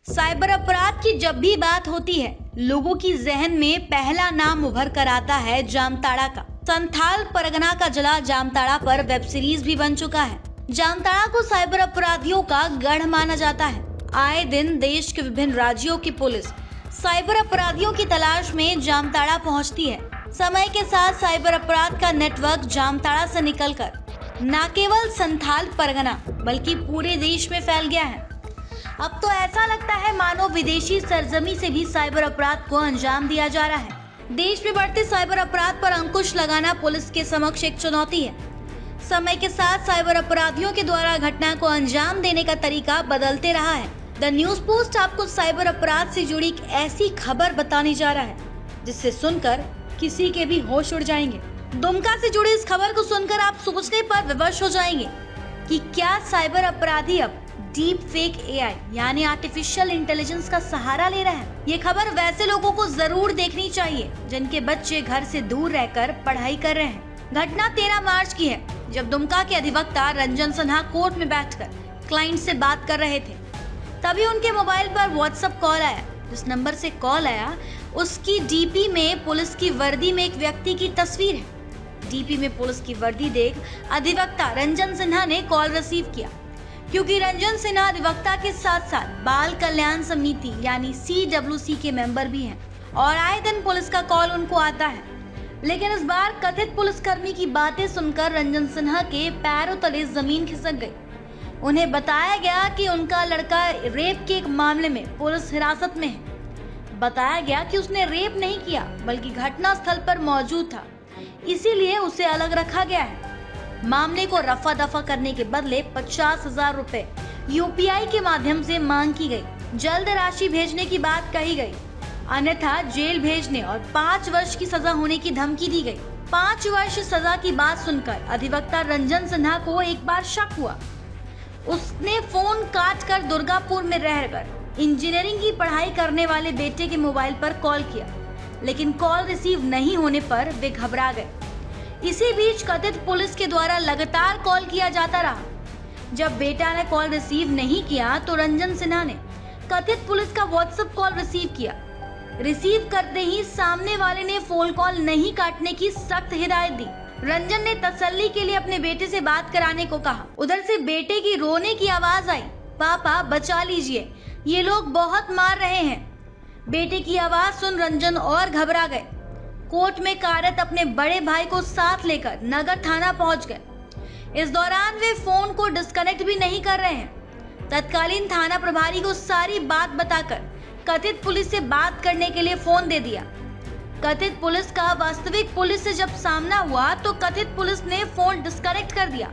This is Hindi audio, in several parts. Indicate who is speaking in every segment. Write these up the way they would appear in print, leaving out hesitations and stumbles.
Speaker 1: साइबर अपराध की जब भी बात होती है, लोगों की जहन में पहला नाम उभर कर आता है जामताड़ा का। संथाल परगना का जिला जामताड़ा पर वेब सीरीज भी बन चुका है। जामताड़ा को साइबर अपराधियों का गढ़ माना जाता है। आए दिन देश के विभिन्न राज्यों की पुलिस साइबर अपराधियों की तलाश में जामताड़ा पहुंचती है। समय के साथ साइबर अपराध का नेटवर्क जामताड़ा से निकलकर न केवल संथाल परगना बल्कि पूरे देश में फैल गया है। अब तो ऐसा लगता है मानो विदेशी सरजमी से भी साइबर अपराध को अंजाम दिया जा रहा है। देश में बढ़ते साइबर अपराध पर अंकुश लगाना पुलिस के समक्ष एक चुनौती है। समय के साथ साइबर अपराधियों के द्वारा घटना को अंजाम देने का तरीका बदलते रहा है। द न्यूज पोस्ट आपको साइबर अपराध से जुड़ी एक ऐसी खबर बताने जा रहा है जिससे सुनकर किसी के भी होश उड़ जाएंगे। दुमका से जुड़ी इस खबर को सुनकर आप सोचने पर विवश हो जाएंगे कि क्या साइबर अपराधी अब डीप फेक एआई यानी आर्टिफिशियल इंटेलिजेंस का सहारा ले रहा है। ये खबर वैसे लोगों को जरूर देखनी चाहिए जिनके बच्चे घर से दूर रहकर पढ़ाई कर रहे हैं। घटना 13 मार्च की है, जब दुमका के अधिवक्ता रंजन सिन्हा कोर्ट में बैठकर क्लाइंट से बात कर रहे थे। तभी उनके मोबाइल पर व्हाट्सएप कॉल आया। जिस नंबर से कॉल आया उसकी डीपी में पुलिस की वर्दी में एक व्यक्ति की तस्वीर है। डीपी में पुलिस की वर्दी देख अधिवक्ता रंजन सिन्हा ने कॉल रिसीव किया, क्योंकि रंजन सिन्हा अधिवक्ता के साथ साथ बाल कल्याण समिति यानी CWC के मेंबर भी हैं और आए दिन पुलिस का कॉल उनको आता है। लेकिन इस बार कथित पुलिसकर्मी की बातें सुनकर रंजन सिन्हा के पैरों तले जमीन खिसक गई। उन्हें बताया गया कि उनका लड़का रेप के एक मामले में पुलिस हिरासत में है। बताया गया कि उसने रेप नहीं किया बल्कि घटना स्थल पर मौजूद था, इसीलिए उसे अलग रखा गया है। मामले को रफा दफा करने के बदले 50,000 रुपए UPI के माध्यम से मांग की गई। जल्द राशि भेजने की बात कही गई, अन्यथा जेल भेजने और 5 वर्ष की सजा होने की धमकी दी गई। 5 वर्ष सजा की बात सुनकर अधिवक्ता रंजन सिन्हा को एक बार शक हुआ। उसने फोन काट कर दुर्गापुर में रहकर इंजीनियरिंग की पढ़ाई करने वाले बेटे के मोबाइल पर कॉल किया, लेकिन कॉल रिसीव नहीं होने पर वे घबरा गए। इसी बीच कथित पुलिस के द्वारा लगातार कॉल किया जाता रहा। जब बेटा ने कॉल रिसीव नहीं किया तो रंजन सिन्हा ने कथित पुलिस का व्हाट्सएप कॉल रिसीव किया। रिसीव करते ही सामने वाले ने फोन कॉल नहीं काटने की सख्त हिदायत दी। रंजन ने तसल्ली के लिए अपने बेटे से बात कराने को कहा। उधर से बेटे की रोने की आवाज आई, पापा बचा लीजिए, ये लोग बहुत मार रहे हैं। बेटे की आवाज सुन रंजन और घबरा गए। कोर्ट में कार्यरत अपने बड़े भाई को साथ लेकर नगर थाना पहुंच गए। इस दौरान वे फोन को डिस्कनेक्ट भी नहीं कर रहे हैं। तत्कालीन थाना प्रभारी को सारी बात बताकर कथित पुलिस से बात करने के लिए फोन दे दिया। कथित पुलिस का वास्तविक पुलिस से जब सामना हुआ तो कथित पुलिस ने फोन डिस्कनेक्ट कर दिया।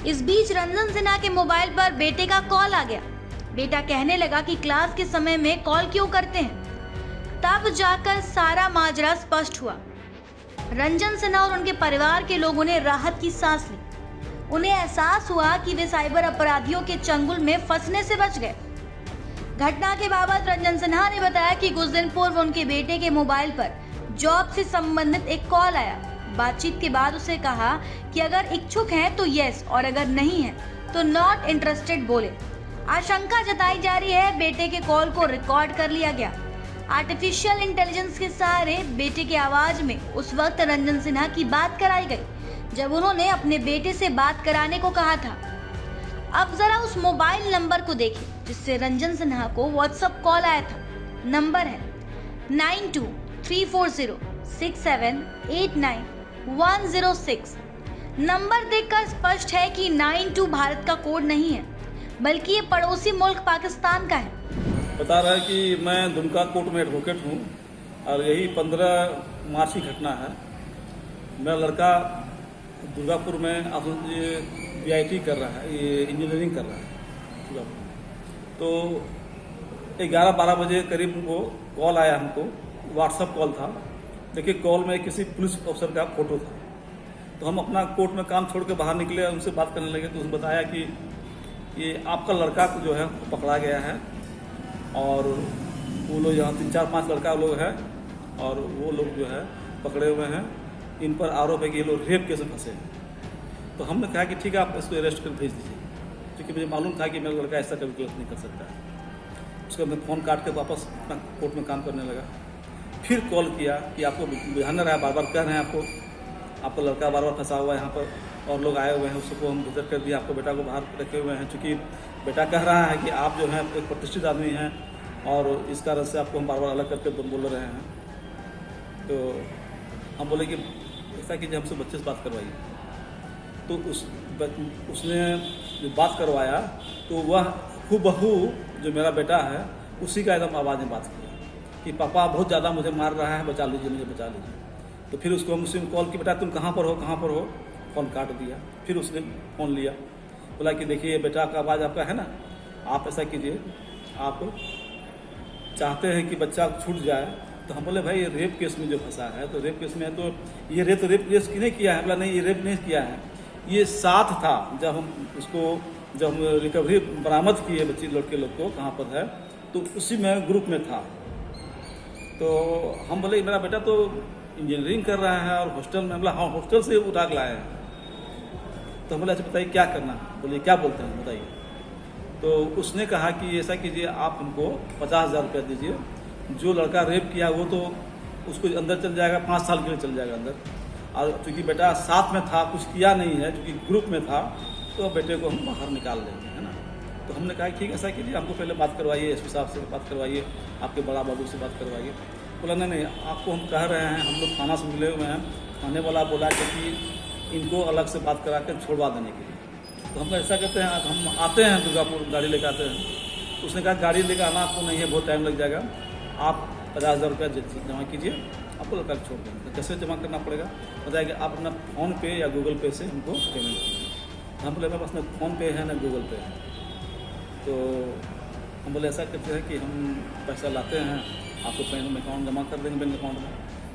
Speaker 1: इस बीच रंजन सिन्हा के मोबाइल पर बेटे का कॉल आ गया। बेटा कहने लगा कि क्लास के समय में कॉल क्यों करते हैं। तब जाकर सारा माजरा स्पष्ट हुआ। रंजन सिन्हा और उनके परिवार के लोगों ने राहत की सांस ली। उन्हें एहसास हुआ कि वे साइबर अपराधियों के चंगुल में फंसने से बच गए। घटना के बाबत रंजन सिन्हा ने बताया कि कुछ दिन पूर्व उनके बेटे के मोबाइल पर जॉब से संबंधित एक कॉल आया। बातचीत के बाद उसे कहा कि अगर इच्छुक हैं तो यस और अगर नहीं है तो नॉट इंटरेस्टेड बोले। आशंका जताई जा रही है बेटे के कॉल को रिकॉर्ड कर लिया गया। आर्टिफिशियल इंटेलिजेंस के सहारे बेटे की आवाज में उस वक्त रंजन सिन्हा की बात कराई गई जब उन्होंने अपने बेटे से बात कराने को कहा था। अब जरा उस मोबाइल नंबर को देखें जिससे रंजन सिन्हा को व्हाट्सएप कॉल आया था। नंबर है 923406789106। नंबर देखकर स्पष्ट है कि 92 भारत का कोड नहीं है बल्कि ये पड़ोसी मुल्क पाकिस्तान का है।
Speaker 2: बता रहा है कि मैं दुमका कोर्ट में एडवोकेट हूँ और यही 15 मार्च की घटना है। मेरा लड़का दुर्गापुर में BIT कर रहा है, ये इंजीनियरिंग कर रहा है दुर्गापुर। तो 11-12 बजे करीब वो कॉल आया हमको, व्हाट्सएप कॉल था। देखिए कॉल में किसी पुलिस अफसर का फोटो था। तो हम अपना कोर्ट में काम छोड़ के बाहर निकले, उनसे बात करने लगे तो उसने बताया कि ये आपका लड़का जो है पकड़ा गया है और वो लोग यहाँ 3-4-5 लड़का लोग हैं और वो लोग जो है पकड़े हुए हैं। इन पर आरोप है कि ये लोग रेप केस में फंसे हैं। तो हमने कहा कि ठीक है आप इसको अरेस्ट कर भेज दीजिए, क्योंकि मुझे मालूम था कि मेरा लड़का ऐसा कभी गलत नहीं कर सकता है। उसके बाद फ़ोन काट के वापस अपना कोर्ट में काम करने लगा। फिर कॉल किया कि आपको बुझाना रहा, बार बार कह रहे हैं आपका लड़का बार बार फंसा हुआ है यहाँ पर और लोग आए हुए हैं, उसको हम भीतर कर दिया, आपको बेटा को बाहर रखे हुए हैं। चूँकि बेटा कह रहा है कि आप जो है एक प्रतिष्ठित आदमी हैं और इस कारण से आपको हम बार बार अलग करके बोल रहे हैं। तो हम बोले कि ऐसा कीजिए, हमसे बच्चे से बात करवाइए। तो उसने जो बात करवाया तो वह हूबहू जो मेरा बेटा है उसी का एकदम आवाज़ में बात किया कि पापा बहुत ज़्यादा मुझे मार रहा है, बचा लीजिए, मुझे बचा लीजिए। तो फिर उसको हम उसी में कॉल की, बेटा तुम कहाँ पर हो। फ़ोन काट दिया। फिर उसने फ़ोन लिया, बोला कि देखिए बेटा का आवाज़ आपका है ना, आप ऐसा कीजिए, आप चाहते हैं कि बच्चा छूट जाए। तो हम बोले भाई रेप केस में जो फंसा है तो रेप केस में है, तो ये रेप केस किसने किया है? बोला नहीं, ये रेप नहीं किया है, ये साथ था जब हम रिकवरी बरामद किए बच्ची लड़के लोग को कहाँ पर है, तो उसी में ग्रुप में था। तो हम बोले मेरा बेटा तो इंजीनियरिंग कर रहा है और हॉस्टल में, बोला हाँ हॉस्टल से उठा के लाए हैं। तो हम बोले अच्छा बताइए क्या करना है, बोलिए क्या बोलते हैं बताइए। तो उसने कहा कि ऐसा कीजिए, आप हमको 50,000 रुपया दीजिए, जो लड़का रेप किया वो तो उसको अंदर चल जाएगा, 5 साल के लिए चल जाएगा अंदर, और चूँकि बेटा साथ में था, कुछ किया नहीं है, चूँकि ग्रुप में था, तो बेटे को हम बाहर निकाल देंगे, है ना। तो हमने कहा ठीक ऐसा कीजिए, हमको पहले बात करवाइए, एसपी साहब से बात करवाइए, आपके बड़ा बाबू से बात करवाइए। बोला नहीं, आपको हम कह रहे हैं, हम लोग थाना से मिले हुए हैं, थाने वाला बोला कि इनको अलग से बात करा कर छोड़वा देने के लिए। तो हम ऐसा करते हैं, हम आते हैं दुर्गापुर, गाड़ी लेकर आते हैं। उसने कहा गाड़ी लेकर आना आपको नहीं है, बहुत टाइम लग जाएगा, आप 50,000 रुपया जमा कीजिए, आपको लड़का छोड़ देंगे। तो कैसे जमा करना पड़ेगा? बताया कि आप अपना फ़ोन पे या गूगल पे से हमको पेमेंट कीजिए। हम बोले मेरे पास ना फ़ोन पे है ना गूगल पे है। तो हम बोले ऐसा करते हैं कि हम पैसा लाते हैं, आपको बैंक अकाउंट जमा कर देंगे, बैंक अकाउंट में।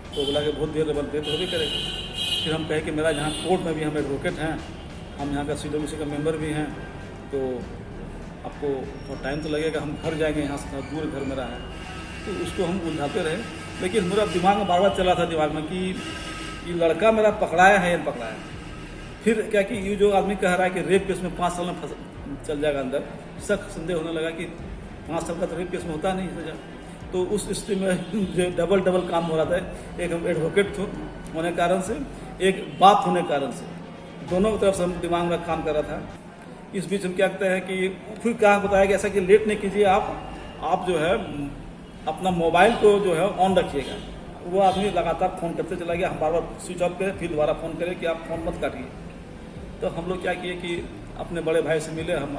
Speaker 2: तो बोला कि बहुत देर तो भी करेगा। फिर हम कहे कि मेरा यहाँ कोर्ट में भी हम एडवोकेट हैं, हम यहाँ का CWC का मेंबर भी हैं, तो आपको थोड़ा टाइम तो लगेगा, हम घर जाएंगे, यहाँ से दूर घर मेरा है। तो उसको हम उलझाते रहे, लेकिन मेरा दिमाग में बार बार चला था दिमाग में कि ये लड़का मेरा पकड़ाया है या पकड़ाया है। फिर क्या कि ये जो आदमी कह रहा है कि रेप केस में 5 साल में चल जाएगा अंदर, शक संदेह होने लगा कि 5 साल का तो रेप केस में होता नहीं सजा। तो उस स्थिति में जो डबल काम हो रहा था, एक हम एडवोकेट होने कारण से, एक बाप होने कारण से, दोनों तरफ से हम दिमाग में काम कर रहा था। इस बीच हम क्या कहते हैं कि फिर क्या बताया कि ऐसा कि लेट नहीं कीजिए, आप जो है अपना मोबाइल को जो है ऑन रखिएगा। वो आदमी लगातार फ़ोन करते चला गया, हम बार बार स्विच ऑफ करें, फिर दोबारा फ़ोन करें कि आप फ़ोन मत काटिए। तो हम लोग क्या किए कि अपने बड़े भाई से मिले, हम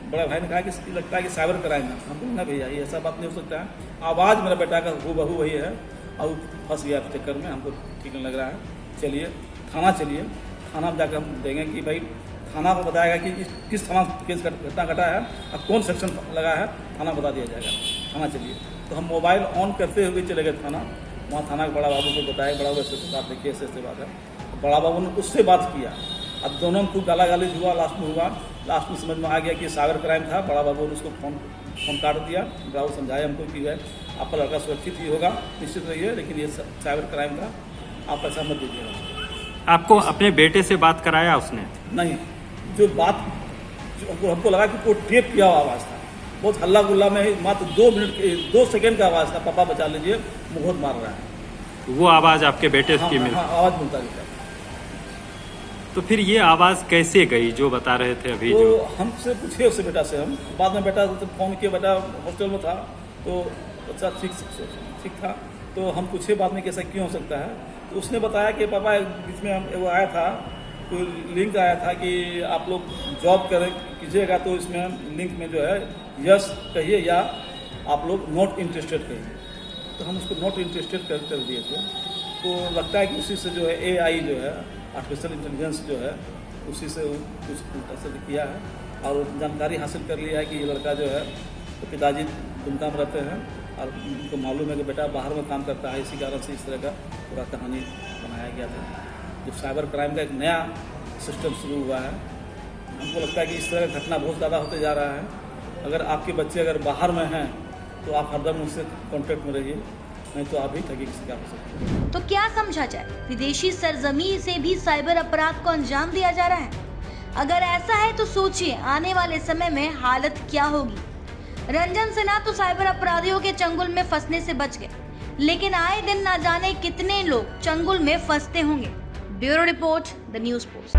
Speaker 2: बड़े भाई ने कहा कि लगता है कि साइबर क्राइम है। हम बोले ना भैया ये ऐसा बात नहीं हो सकता है, आवाज़ मेरा बेटा का हूबहू वही है और फंस गया चक्कर में, हमको ठीक नहीं लग रहा है, चलिए थाना चलिए, थाना में जाकर हम देंगे कि भाई थाना को बताएगा कि किस थाना केस घटना घटा है और कौन सेक्शन लगा है, थाना बता दिया जाएगा, थाना चलिए। तो हम मोबाइल ऑन करते हुए चले गए थाना, वहाँ थाना के बड़ा बाबू को बताया, बड़ा बाबू ऐसे बात देखिए, ऐसे बात है। बड़ा बाबू ने उससे बात किया, अब दोनों में खूब गाला-गाली हुआ, लास्ट में समझ में आ गया कि साइबर क्राइम था। बड़ा बाबू ने उसको फ़ोन काट दिया। बड़ा समझाया हमको कि है आपका लड़का सुरक्षित ही होगा, निश्चित रहिए, लेकिन ये साइबर क्राइम था, आप पैसा मत दीजिएगा।
Speaker 3: आपको अपने बेटे से बात कराया उसने?
Speaker 2: नहीं, जो बात हमको लगा कि कोई टेप किया हुआ आवाज़ था, बहुत हल्ला गुल्ला में, मात्र 2 सेकेंड का आवाज़ था, पापा बचा लीजिए बहुत मार रहा है।
Speaker 3: वो आवाज़ आपके बेटे की मिली?
Speaker 2: हाँ, आवाज़ मिलता रहता।
Speaker 3: तो फिर ये आवाज़ कैसे गई जो बता रहे थे अभी?
Speaker 2: तो
Speaker 3: जो
Speaker 2: हमसे पूछे उससे बेटा से, हम बाद में बेटा तो फ़ोन किया, बेटा हॉस्टल में था तो बच्चा ठीक था। तो हम पूछे बाद में कैसा क्यों हो सकता है, तो उसने बताया कि पापा बीच में वो आया था, कोई लिंक आया था कि आप लोग जॉब कीजिएगा, तो इसमें लिंक में जो है यस कहिए या आप लोग नॉट इंटरेस्टेड कहिए। तो हम उसको नॉट इंटरेस्टेड कर दिए थे। तो लगता है कि उसी से जो है AI जो है, आर्टिफिशियल इंटेलिजेंस जो है, उसी से कुछ उल्टा से किया है और जानकारी हासिल कर लिया है कि ये लड़का जो है तो पिताजी दुमका में रहते हैं और उनको मालूम है कि बेटा बाहर में काम करता है, इसी कारण से इस तरह का पूरा कहानी बनाया गया था। जो साइबर क्राइम का एक नया सिस्टम शुरू हुआ है, हमको लगता है कि इस तरह का घटना बहुत ज़्यादा होते जा रहा है। अगर आपके बच्चे अगर बाहर में हैं तो आप हरदम उनसे कॉन्टेक्ट में रहिए, नहीं तो आप भी ठगी का शिकार हो सकते हैं।
Speaker 1: तो क्या समझा जाए, विदेशी सरजमी से भी साइबर अपराध को अंजाम दिया जा रहा है? अगर ऐसा है तो सोचिए आने वाले समय में हालत क्या होगी। रंजन सिन्हा तो साइबर अपराधियों के चंगुल में फंसने से बच गए, लेकिन आए दिन ना जाने कितने लोग चंगुल में फंसते होंगे। Bureau report, the news post.